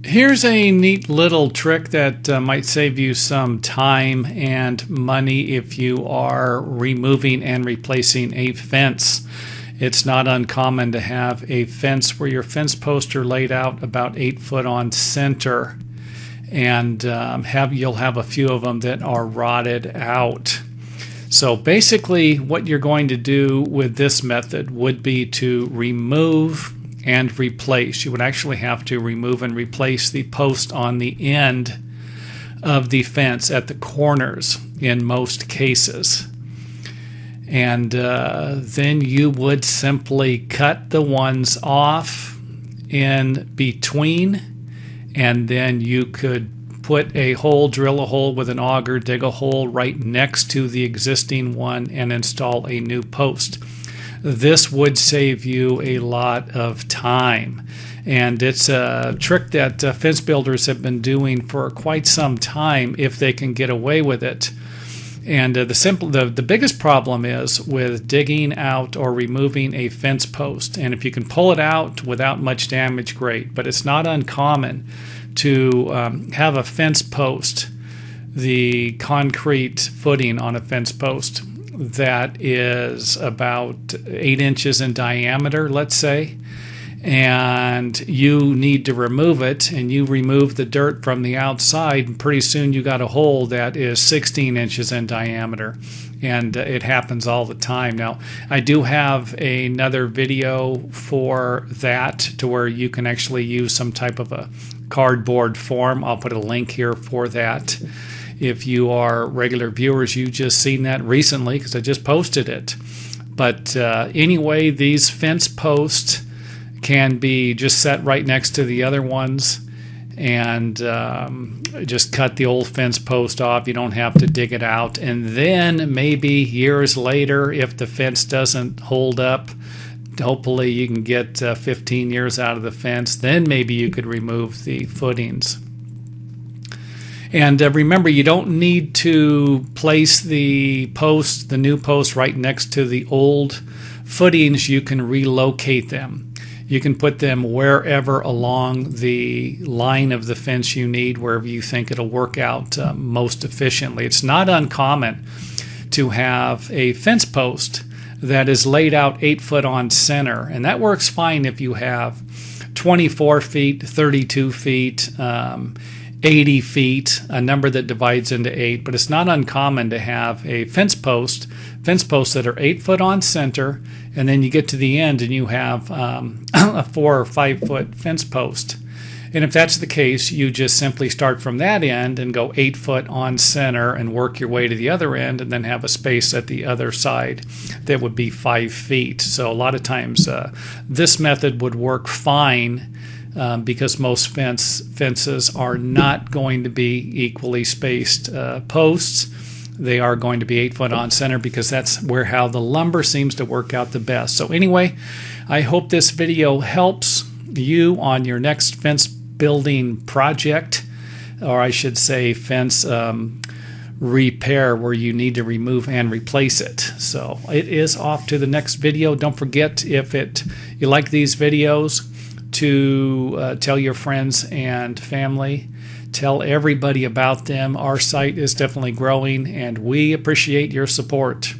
Here's a neat little trick that might save you some time and money if you are removing and replacing a fence. It's not uncommon to have a fence where your fence posts are laid out about 8 foot on center, and you'll have a few of them that are rotted out. So basically what you're going to do with this method would be to remove and replace. You would actually have to remove and replace the post on the end of the fence at the corners in most cases. And then you would simply cut the ones off in between, and then you could drill a hole with an auger, dig a hole right next to the existing one, and install a new post. This would save you a lot of time, and it's a trick that fence builders have been doing for quite some time if they can get away with it. And the biggest problem is with digging out or removing a fence post. And if you can pull it out without much damage, great. But it's not uncommon to have a fence post, the concrete footing on a fence post, that is about 8 inches in diameter, let's say, and you need to remove it, and you remove the dirt from the outside, and pretty soon you got a hole that is 16 inches in diameter, and it happens all the time. Now, I do have another video for that, to where you can actually use some type of a cardboard form. I'll put a link here for that. If you are regular viewers, you just seen that recently because I just posted it. But anyway, these fence posts can be just set right next to the other ones, and just cut the old fence post off. You don't have to dig it out. And then maybe years later, if the fence doesn't hold up, hopefully you can get 15 years out of the fence, then maybe you could remove the footings. And remember, you don't need to place the new post right next to the old footings. You can relocate them. You can put them wherever along the line of the fence you need, wherever you think it'll work out most efficiently. It's not uncommon to have a fence post that is laid out 8 foot on center, and that works fine if you have 24 feet, 32 feet, 80 feet, a number that divides into 8, but it's not uncommon to have a fence posts that are 8 foot on center, and then you get to the end and you have a 4 or 5 foot fence post. And if that's the case, you just simply start from that end and go 8 foot on center and work your way to the other end, and then have a space at the other side that would be 5 feet. So a lot of times this method would work fine, because most fences are not going to be equally spaced posts. They are going to be 8 foot on center, because that's how the lumber seems to work out the best. So anyway, I hope this video helps you on your next fence building project, or I should say fence repair, where you need to remove and replace it. So it is off to the next video. Don't forget, if you like these videos, to tell your friends and family. Tell everybody about them. Our site is definitely growing, and we appreciate your support.